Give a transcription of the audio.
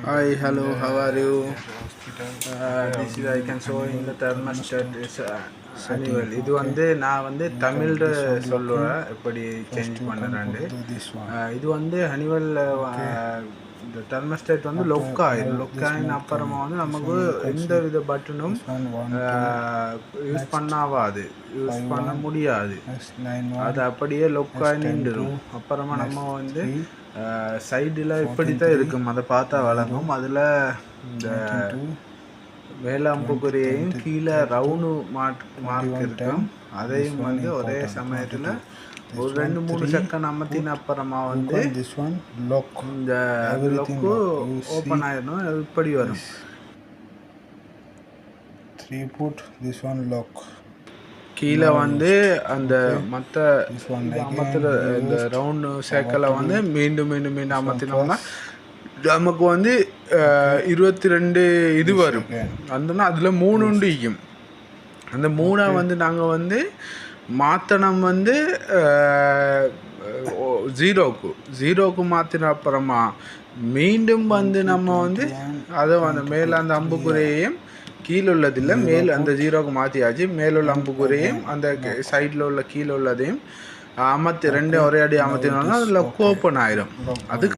Hi, hello, how are you? This is I can show in the thermostat is annual. இது வந்து நான் வந்து தமிழ்ல சொல்லுவேன் எப்படி சேஞ்ச் பண்ணுறாண்டு. இது வந்து ஹனிவல் இந்த தெர்மஸ்டேட் வந்து லொக் ஆயிடும். லொக் ஆகின அப்புறமா வந்து நமக்கு எந்த வித பட்டனும் யூஸ் பண்ணாவாது, யூஸ் பண்ண முடியாது. அது அப்படியே லொக் ஆகி நின்றுடும். அப்புறமா நம்ம வந்து சைடில் இப்படித்தான் இருக்கும், அதை பார்த்தா வழங்கும். அதில் இந்த மேலே அம்புக்குறியையும் கீழே ரவுண்டு மார்க் இருக்கும். அதையும் வந்து ஒரே சமயத்தில் ஒரு 2-3 செகண்ட் அமர்த்தின அப்புறமா வந்து இந்த லொக்கு ஓப்பன் ஆயிடணும். இப்படி வரும். 3 put this one lock. கீழே வந்து அந்த மற்ற அமர்த்துற இந்த ரவுண்டு சைக்கிளை வந்து மீண்டும் மீண்டும் மீண்டும் அமர்த்தினோம்னா நமக்கு வந்து 22 இது வரும். அந்தனா அதில் 3 உண்டிக்கும். அந்த 3 வந்து நாங்கள் வந்து மாற்றணும் வந்து ஜீரோக்கு மாற்றின அப்புறமா மீண்டும் வந்து நம்ம வந்து அதை அந்த மேலே அந்த அம்புக்குறையையும் கீழே உள்ளதில்லை மேல் அந்த ஜீரோக்கு மாற்றியாச்சு. மேலுள்ள அம்புக்குறையும் அந்த சைடில் உள்ள கீழே உள்ளதையும் அமர்த்தி 2 ஒரே அடி அமர்த்தினோம்னா அதில் ஓப்பன் ஆயிடும். அதுக்கு